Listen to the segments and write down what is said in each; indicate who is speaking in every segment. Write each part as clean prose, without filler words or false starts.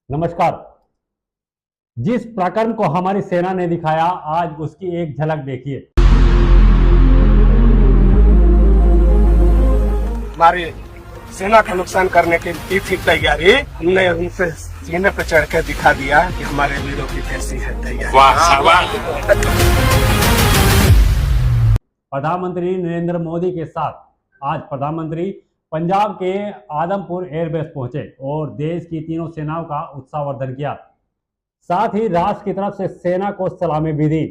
Speaker 1: नमस्कार। जिस पराक्रम को हमारी सेना ने दिखाया, आज उसकी एक झलक देखिए।
Speaker 2: हमारी सेना का नुकसान करने की की थी तैयारी, हमने उनसे सीने पर चढ़ कर दिखा दिया कि हमारे वीरों की कैसी है तैयारी।
Speaker 1: प्रधानमंत्री नरेंद्र मोदी के साथ आज प्रधानमंत्री पंजाब के आदमपुर एयरबेस पहुंचे और देश की तीनों सेनाओं का उत्साहवर्धन किया। साथ ही राष्ट्र की तरफ से सेना को सलामी भी दी।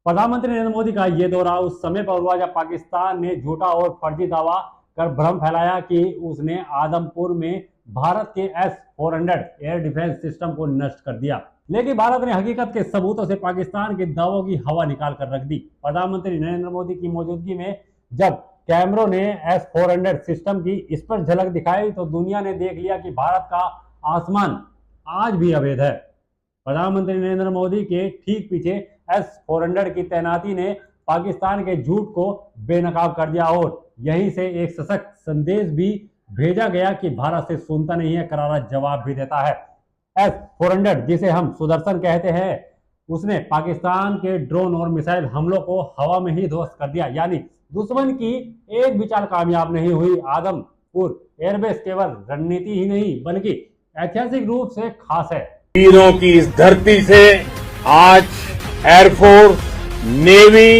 Speaker 1: प्रधानमंत्री नरेंद्र मोदी का यह दौरा उस समय पर हुआ जब पाकिस्तान ने झूठा और फर्जी दावा कर भ्रम फैलाया कि उसने आदमपुर में भारत के S-400 एयर डिफेंस सिस्टम को नष्ट कर दिया। लेकिन भारत ने हकीकत के सबूतों से पाकिस्तान के दावों की हवा निकाल कर रख दी। प्रधानमंत्री नरेंद्र मोदी की मौजूदगी में जब कैमरों ने S-400 सिस्टम की इस पर झलक दिखाई तो दुनिया ने देख लिया कि भारत का आसमान आज भी अवैध है। प्रधानमंत्री नरेंद्र मोदी के ठीक पीछे S-400 की तैनाती ने पाकिस्तान के झूठ को बेनकाब कर दिया और यहीं से एक सशक्त संदेश भी भेजा गया कि भारत से सुनता नहीं है, करारा जवाब भी देता है। S-400 जिसे हम सुदर्शन कहते हैं, उसने पाकिस्तान के ड्रोन और मिसाइल हमलों को हवा में ही ध्वस्त कर दिया। यानी दुश्मन की एक भी चाल कामयाब नहीं हुई। आदमपुर एयरबेस केवल रणनीति ही नहीं बल्कि ऐतिहासिक रूप से खास है।
Speaker 3: वीरों की इस धरती से आज एयरफोर्स, नेवी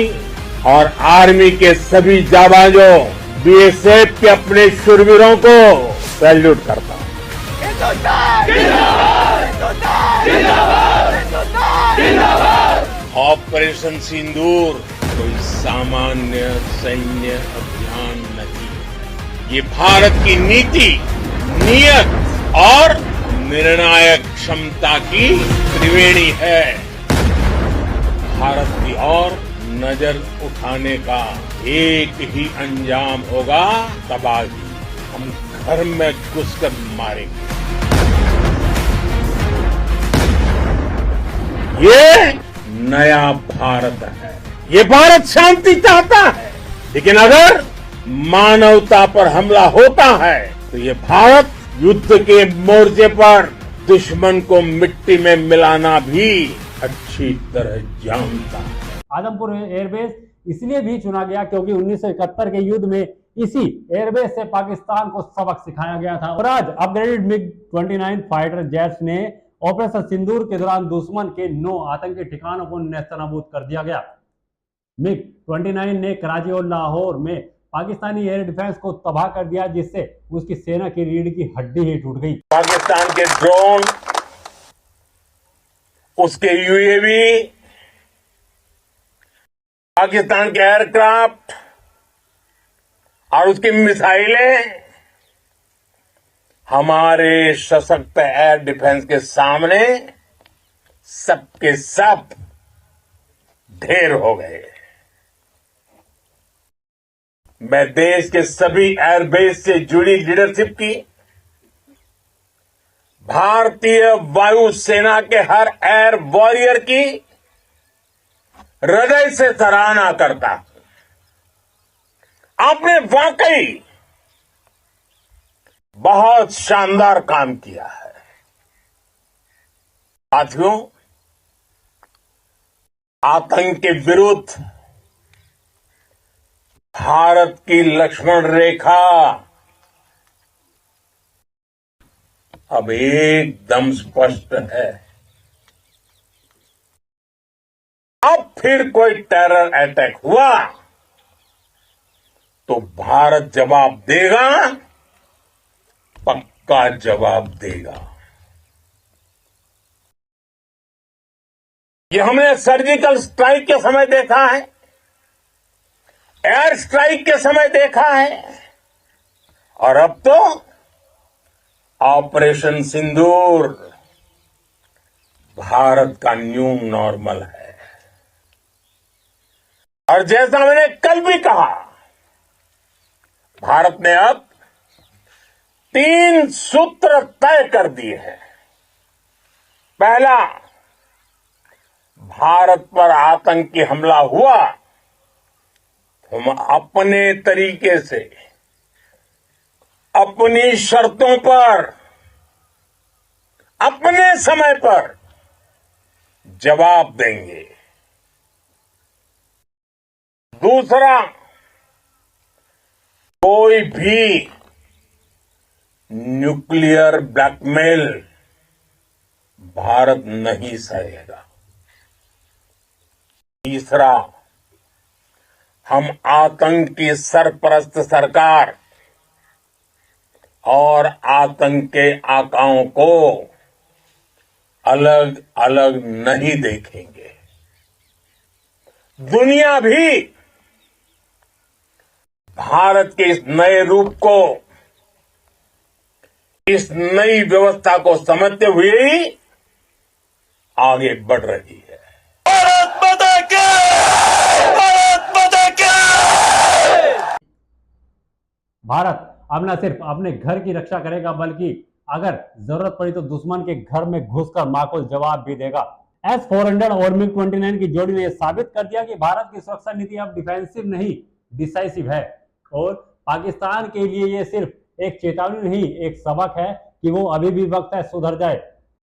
Speaker 3: और आर्मी के सभी जाबाजों, बीएसएफ के अपने शूरवीरों को सैल्यूट करता हूं। ऑपरेशन सिंदूर कोई सामान्य सैन्य अभियान नहीं, ये भारत की नीति, नियत और निर्णायक क्षमता की त्रिवेणी है। भारत की ओर नजर उठाने का एक ही अंजाम होगा, तबाही। हम घर में घुसकर मारेंगे। ये नया भारत है। ये भारत शांति चाहता है, लेकिन अगर मानवता पर हमला होता है तो ये भारत युद्ध के मोर्चे पर दुश्मन को मिट्टी में मिलाना भी अच्छी तरह जानता है।
Speaker 1: आदमपुर एयरबेस इसलिए भी चुना गया क्योंकि 1971 के युद्ध में इसी एयरबेस से पाकिस्तान को सबक सिखाया गया था। और आज अपग्रेडेड MiG-29 फाइटर जेट्स ने ऑपरेशन सिंदूर के दौरान दुश्मन के 9 आतंकी ठिकानों को नेस्तनाबूद कर दिया गया। MiG-29 ने कराची और लाहौर में पाकिस्तानी एयर डिफेंस को तबाह कर दिया, जिससे उसकी सेना की रीढ़ की हड्डी ही टूट गई।
Speaker 3: पाकिस्तान के ड्रोन, उसके यूएवी, पाकिस्तान के एयरक्राफ्ट और उसकी मिसाइलें हमारे सशक्त एयर डिफेंस के सामने सबके सब ढेर हो गए। मैं देश के सभी एयरबेस से जुड़ी लीडरशिप की, भारतीय वायुसेना के हर एयर वॉरियर की हृदय से सराहना करता हूं। आपने वाकई बहुत शानदार काम किया है। साथियों, आतंक के विरुद्ध भारत की लक्ष्मण रेखा अब एकदम स्पष्ट है। अब फिर कोई टेरर अटैक हुआ तो भारत जवाब देगा, पक्का जवाब देगा। ये हमने सर्जिकल स्ट्राइक के समय देखा है, एयर स्ट्राइक के समय देखा है, और अब तो ऑपरेशन सिंदूर भारत का न्यू नॉर्मल है। और जैसा मैंने कल भी कहा, भारत ने अब 3 सूत्र तय कर दिए हैं। पहला, भारत पर आतंकी हमला हुआ, हम अपने तरीके से, अपनी शर्तों पर अपने समय पर जवाब देंगे। दूसरा, कोई भी न्यूक्लियर ब्लैकमेल भारत नहीं सहेगा। तीसरा, हम आतंक की सरपरस्त सरकार और आतंक के आकाओं को अलग अलग नहीं देखेंगे। दुनिया भी भारत के इस नए रूप को, इस नई व्यवस्था को समझते हुए ही आगे बढ़ रही है। भारत माता की! भारत माता की!
Speaker 1: भारत अब न सिर्फ अपने घर की रक्षा करेगा बल्कि अगर जरूरत पड़ी तो दुश्मन के घर में घुसकर माकूल जवाब भी देगा। S-400 और MiG-29 की जोड़ी ने यह साबित कर दिया कि भारत की सुरक्षा नीति अब डिफेंसिव नहीं डिसाइसिव है और पाकिस्तान के लिए यह सिर्फ एक चेतावनी नहीं, एक सबक है कि वो अभी भी वक्त है सुधर जाए,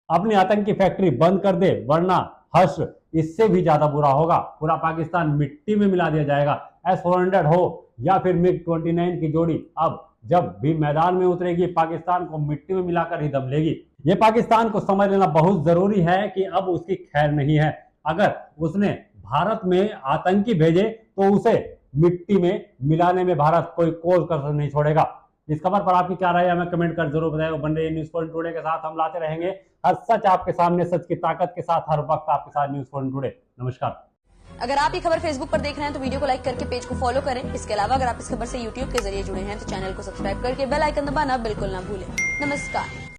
Speaker 1: अपनी आतंकी फैक्ट्री बंद कर दे, वरना हश्र इससे भी ज्यादा बुरा होगा। पूरा पाकिस्तान मिट्टी में मिला दिया जाएगा। S-400 हो या फिर MiG-29 की जोड़ी अब जब भी मैदान में उतरेगी पाकिस्तान को मिट्टी में मिलाकर ही दम लेगी। ये पाकिस्तान को समझ लेना बहुत जरूरी है कि अब उसकी खैर नहीं है। अगर उसने भारत में आतंकी भेजे तो उसे मिट्टी में मिलाने में भारत कोई कोई कसर नहीं छोड़ेगा। इस खबर पर आपकी क्या राय है हमें कमेंट कर जरूर बताएगा। बन रही न्यूज़ पॉइंट टुडे के साथ हम लाते रहेंगे हर सच आपके सामने, सच की ताकत के साथ हर वक्त आपके साथ न्यूज़ पॉइंट टुडे। नमस्कार।
Speaker 4: अगर आप ये खबर फेसबुक पर देख रहे हैं तो वीडियो को लाइक करके पेज को फॉलो करें। इसके अलावा अगर आप इस खबर से यूट्यूब के जरिए जुड़े हैं तो चैनल को सब्सक्राइब करके बेल आइकन दबाना बिल्कुल ना भूलें। नमस्कार।